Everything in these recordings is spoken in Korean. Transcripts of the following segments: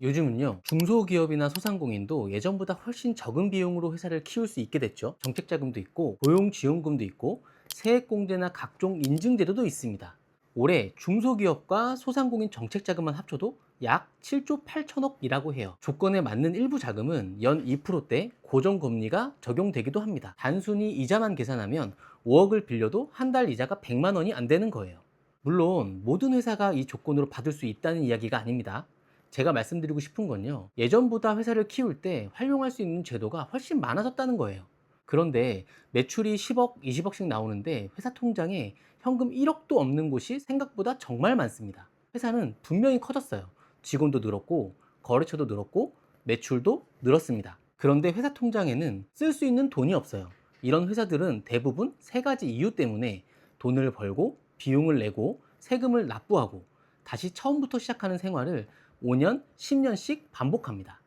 요즘은요, 중소기업이나 소상공인도 예전보다 훨씬 적은 비용으로 회사를 키울 수 있게 됐죠. 정책자금도 있고, 고용지원금도 있고, 세액공제나 각종 인증제도도 있습니다. 올해 중소기업과 소상공인 정책자금만 합쳐도 약 7조 8천억이라고 해요. 조건에 맞는 일부 자금은 연 2%대 고정금리가 적용되기도 합니다. 단순히 이자만 계산하면 5억을 빌려도 한 달 이자가 100만 원이 안 되는 거예요. 물론 모든 회사가 이 조건으로 받을 수 있다는 이야기가 아닙니다. 제가 말씀드리고 싶은 건요, 예전보다 회사를 키울 때 활용할 수 있는 제도가 훨씬 많아졌다는 거예요. 그런데 매출이 10억, 20억씩 나오는데 회사 통장에 현금 1억도 없는 곳이 생각보다 정말 많습니다. 회사는 분명히 커졌어요. 직원도 늘었고, 거래처도 늘었고, 매출도 늘었습니다. 그런데 회사 통장에는 쓸 수 있는 돈이 없어요. 이런 회사들은 대부분 세 가지 이유 때문에 돈을 벌고, 비용을 내고, 세금을 납부하고, 다시 처음부터 시작하는 생활을 5년, 10년씩 반복합니다.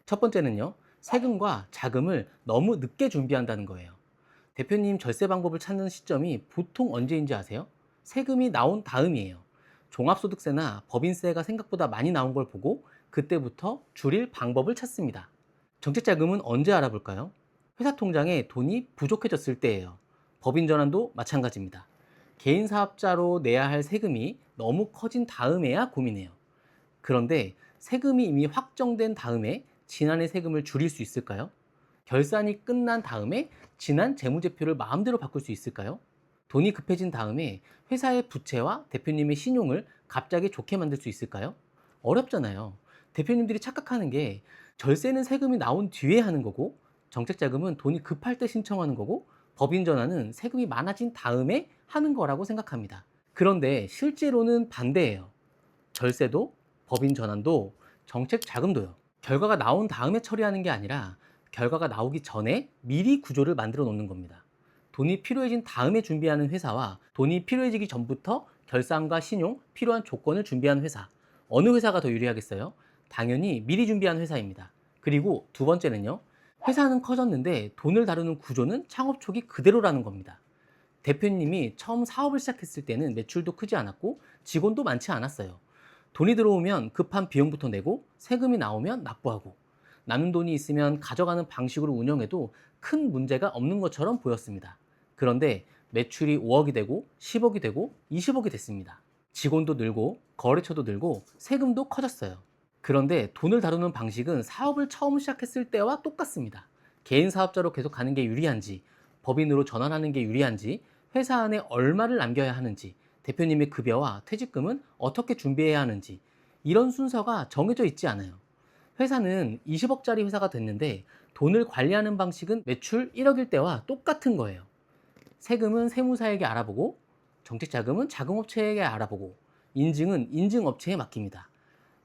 첫 번째는요, 세금과 자금을 너무 늦게 준비한다는 거예요. 대표님 절세 방법을 찾는 시점이 보통 언제인지 아세요? 세금이 나온 다음이에요. 종합소득세나 법인세가 생각보다 많이 나온 걸 보고 그때부터 줄일 방법을 찾습니다. 정책자금은 언제 알아볼까요? 회사 통장에 돈이 부족해졌을 때예요. 법인 전환도 마찬가지입니다. 개인 사업자로 내야 할 세금이 너무 커진 다음에야 고민해요. 그런데 세금이 이미 확정된 다음에 지난해 세금을 줄일 수 있을까요? 결산이 끝난 다음에 지난 재무제표를 마음대로 바꿀 수 있을까요? 돈이 급해진 다음에 회사의 부채와 대표님의 신용을 갑자기 좋게 만들 수 있을까요? 어렵잖아요. 대표님들이 착각하는 게 절세는 세금이 나온 뒤에 하는 거고 정책자금은 돈이 급할 때 신청하는 거고 법인 전환은 세금이 많아진 다음에 하는 거라고 생각합니다. 그런데 실제로는 반대예요. 절세도 법인 전환도 정책 자금도요. 결과가 나온 다음에 처리하는 게 아니라 결과가 나오기 전에 미리 구조를 만들어 놓는 겁니다. 돈이 필요해진 다음에 준비하는 회사와 돈이 필요해지기 전부터 결산과 신용, 필요한 조건을 준비한 회사. 어느 회사가 더 유리하겠어요? 당연히 미리 준비한 회사입니다. 그리고 두 번째는요. 회사는 커졌는데 돈을 다루는 구조는 창업 초기 그대로라는 겁니다. 대표님이 처음 사업을 시작했을 때는 매출도 크지 않았고 직원도 많지 않았어요. 돈이 들어오면 급한 비용부터 내고 세금이 나오면 납부하고 남는 돈이 있으면 가져가는 방식으로 운영해도 큰 문제가 없는 것처럼 보였습니다. 그런데 매출이 5억이 되고 10억이 되고 20억이 됐습니다. 직원도 늘고 거래처도 늘고 세금도 커졌어요. 그런데 돈을 다루는 방식은 사업을 처음 시작했을 때와 똑같습니다. 개인 사업자로 계속 가는 게 유리한지, 법인으로 전환하는 게 유리한지, 회사 안에 얼마를 남겨야 하는지, 대표님의 급여와 퇴직금은 어떻게 준비해야 하는지, 이런 순서가 정해져 있지 않아요. 회사는 20억짜리 회사가 됐는데 돈을 관리하는 방식은 매출 1억일 때와 똑같은 거예요. 세금은 세무사에게 알아보고, 정책자금은 자금업체에게 알아보고, 인증은 인증업체에 맡깁니다.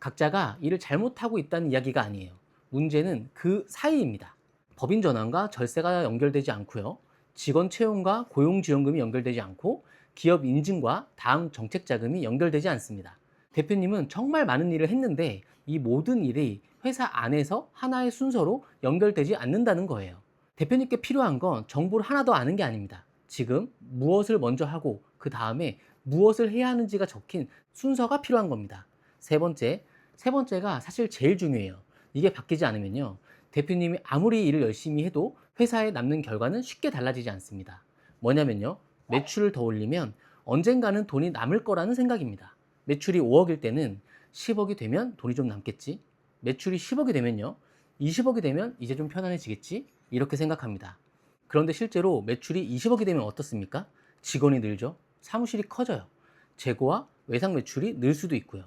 각자가 일을 잘못하고 있다는 이야기가 아니에요. 문제는 그 사이입니다. 법인 전환과 절세가 연결되지 않고요. 직원 채용과 고용지원금이 연결되지 않고 기업 인증과 다음 정책 자금이 연결되지 않습니다. 대표님은 정말 많은 일을 했는데 이 모든 일이 회사 안에서 하나의 순서로 연결되지 않는다는 거예요. 대표님께 필요한 건 정보를 하나 더 아는 게 아닙니다. 지금 무엇을 먼저 하고 그 다음에 무엇을 해야 하는지가 적힌 순서가 필요한 겁니다. 세 번째, 세 번째가 사실 제일 중요해요. 이게 바뀌지 않으면요. 대표님이 아무리 일을 열심히 해도 회사에 남는 결과는 쉽게 달라지지 않습니다. 뭐냐면요. 매출을 더 올리면 언젠가는 돈이 남을 거라는 생각입니다. 매출이 5억일 때는 10억이 되면 돈이 좀 남겠지. 매출이 10억이 되면요. 20억이 되면 이제 좀 편안해지겠지. 이렇게 생각합니다. 그런데 실제로 매출이 20억이 되면 어떻습니까? 직원이 늘죠. 사무실이 커져요. 재고와 외상 매출이 늘 수도 있고요.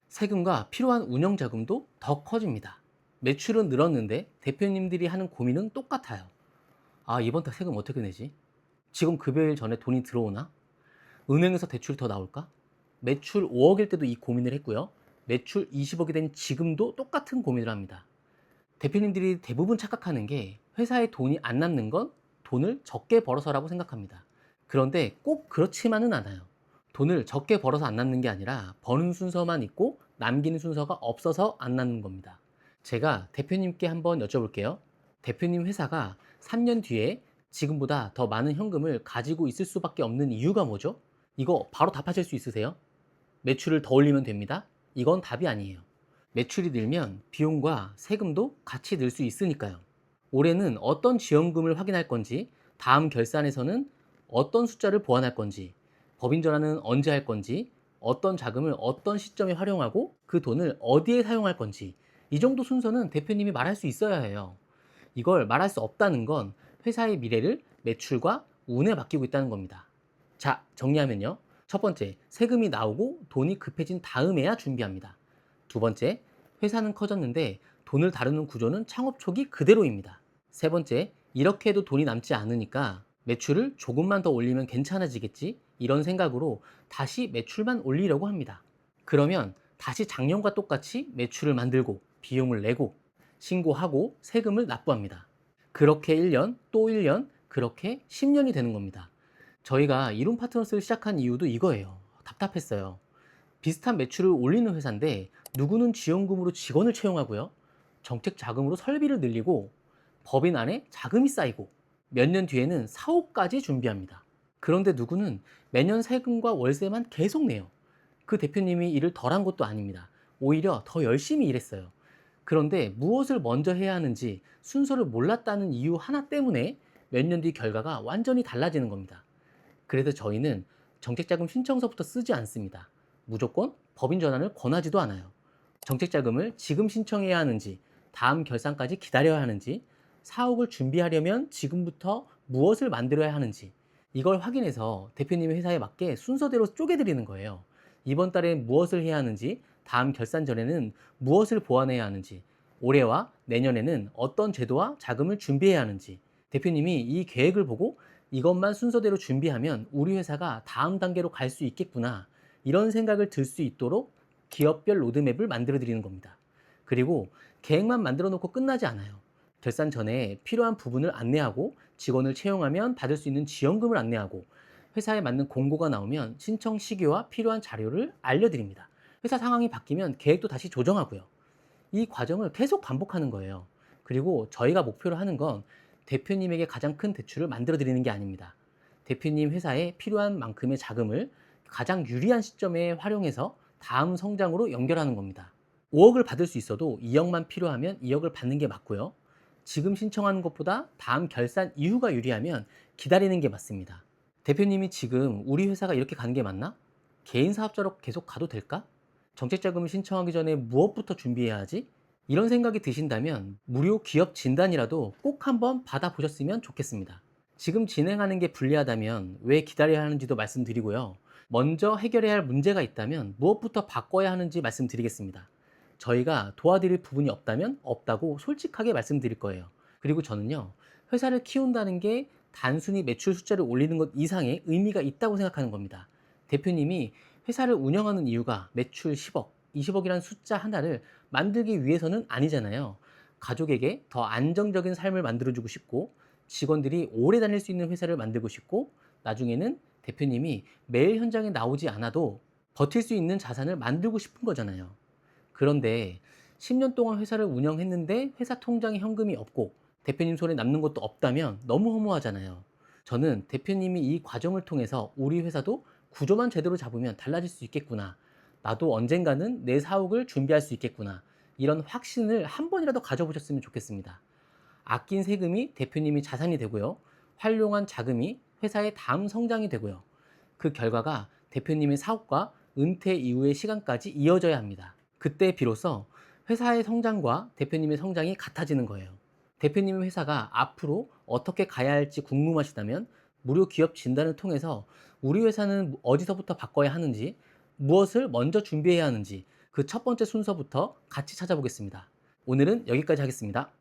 세금과 필요한 운영 자금도 더 커집니다. 매출은 늘었는데 대표님들이 하는 고민은 똑같아요. 아, 이번 달 세금 어떻게 내지? 지금 급여일 전에 돈이 들어오나? 은행에서 대출이 더 나올까? 매출 5억일 때도 이 고민을 했고요. 매출 20억이 된 지금도 똑같은 고민을 합니다. 대표님들이 대부분 착각하는 게 회사에 돈이 안 남는 건 돈을 적게 벌어서라고 생각합니다. 그런데 꼭 그렇지만은 않아요. 돈을 적게 벌어서 안 남는 게 아니라 버는 순서만 있고 남기는 순서가 없어서 안 남는 겁니다. 제가 대표님께 한번 여쭤볼게요. 대표님 회사가 3년 뒤에 지금보다 더 많은 현금을 가지고 있을 수밖에 없는 이유가 뭐죠? 이거 바로 답하실 수 있으세요? 매출을 더 올리면 됩니다. 이건 답이 아니에요. 매출이 늘면 비용과 세금도 같이 늘 수 있으니까요. 올해는 어떤 지원금을 확인할 건지, 다음 결산에서는 어떤 숫자를 보완할 건지, 법인 전환은 언제 할 건지, 어떤 자금을 어떤 시점에 활용하고 그 돈을 어디에 사용할 건지, 이 정도 순서는 대표님이 말할 수 있어야 해요. 이걸 말할 수 없다는 건 회사의 미래를 매출과 운에 맡기고 있다는 겁니다. 자, 정리하면요. 첫 번째, 세금이 나오고 돈이 급해진 다음에야 준비합니다. 두 번째, 회사는 커졌는데 돈을 다루는 구조는 창업 초기 그대로입니다. 세 번째, 이렇게 해도 돈이 남지 않으니까 매출을 조금만 더 올리면 괜찮아지겠지? 이런 생각으로 다시 매출만 올리려고 합니다. 그러면 다시 작년과 똑같이 매출을 만들고 비용을 내고 신고하고 세금을 납부합니다. 그렇게 1년, 또 1년, 그렇게 10년이 되는 겁니다. 저희가 이룸 파트너스를 시작한 이유도 이거예요. 답답했어요. 비슷한 매출을 올리는 회사인데 누구는 지원금으로 직원을 채용하고요. 정책 자금으로 설비를 늘리고 법인 안에 자금이 쌓이고 몇 년 뒤에는 사옥까지 준비합니다. 그런데 누구는 매년 세금과 월세만 계속 내요. 그 대표님이 일을 덜한 것도 아닙니다. 오히려 더 열심히 일했어요. 그런데 무엇을 먼저 해야 하는지 순서를 몰랐다는 이유 하나 때문에 몇 년 뒤 결과가 완전히 달라지는 겁니다. 그래서 저희는 정책자금 신청서부터 쓰지 않습니다. 무조건 법인 전환을 권하지도 않아요. 정책자금을 지금 신청해야 하는지, 다음 결산까지 기다려야 하는지, 사옥을 준비하려면 지금부터 무엇을 만들어야 하는지, 이걸 확인해서 대표님의 회사에 맞게 순서대로 쪼개드리는 거예요. 이번 달에 무엇을 해야 하는지, 다음 결산 전에는 무엇을 보완해야 하는지, 올해와 내년에는 어떤 제도와 자금을 준비해야 하는지, 대표님이 이 계획을 보고 이것만 순서대로 준비하면 우리 회사가 다음 단계로 갈 수 있겠구나, 이런 생각을 들 수 있도록 기업별 로드맵을 만들어 드리는 겁니다. 그리고 계획만 만들어 놓고 끝나지 않아요. 결산 전에 필요한 부분을 안내하고 직원을 채용하면 받을 수 있는 지원금을 안내하고 회사에 맞는 공고가 나오면 신청 시기와 필요한 자료를 알려드립니다. 회사 상황이 바뀌면 계획도 다시 조정하고요. 이 과정을 계속 반복하는 거예요. 그리고 저희가 목표로 하는 건 대표님에게 가장 큰 대출을 만들어 드리는 게 아닙니다. 대표님 회사에 필요한 만큼의 자금을 가장 유리한 시점에 활용해서 다음 성장으로 연결하는 겁니다. 5억을 받을 수 있어도 2억만 필요하면 2억을 받는 게 맞고요. 지금 신청하는 것보다 다음 결산 이후가 유리하면 기다리는 게 맞습니다. 대표님이 지금 우리 회사가 이렇게 가는 게 맞나? 개인 사업자로 계속 가도 될까? 정책 자금을 신청하기 전에 무엇부터 준비해야 하지? 이런 생각이 드신다면 무료 기업 진단이라도 꼭 한번 받아보셨으면 좋겠습니다. 지금 진행하는 게 불리하다면 왜 기다려야 하는지도 말씀드리고요. 먼저 해결해야 할 문제가 있다면 무엇부터 바꿔야 하는지 말씀드리겠습니다. 저희가 도와드릴 부분이 없다면 없다고 솔직하게 말씀드릴 거예요. 그리고 저는요, 회사를 키운다는 게 단순히 매출 숫자를 올리는 것 이상의 의미가 있다고 생각하는 겁니다. 대표님이 회사를 운영하는 이유가 매출 10억, 20억이라는 숫자 하나를 만들기 위해서는 아니잖아요. 가족에게 더 안정적인 삶을 만들어주고 싶고, 직원들이 오래 다닐 수 있는 회사를 만들고 싶고, 나중에는 대표님이 매일 현장에 나오지 않아도 버틸 수 있는 자산을 만들고 싶은 거잖아요. 그런데 10년 동안 회사를 운영했는데 회사 통장에 현금이 없고 대표님 손에 남는 것도 없다면 너무 허무하잖아요. 저는 대표님이 이 과정을 통해서 우리 회사도 구조만 제대로 잡으면 달라질 수 있겠구나. 나도 언젠가는 내 사옥을 준비할 수 있겠구나. 이런 확신을 한 번이라도 가져보셨으면 좋겠습니다. 아낀 세금이 대표님이 자산이 되고요. 활용한 자금이 회사의 다음 성장이 되고요. 그 결과가 대표님의 사업과 은퇴 이후의 시간까지 이어져야 합니다. 그때 비로소 회사의 성장과 대표님의 성장이 같아지는 거예요. 대표님의 회사가 앞으로 어떻게 가야 할지 궁금하시다면 무료 기업 진단을 통해서 우리 회사는 어디서부터 바꿔야 하는지, 무엇을 먼저 준비해야 하는지 그 첫 번째 순서부터 같이 찾아보겠습니다. 오늘은 여기까지 하겠습니다.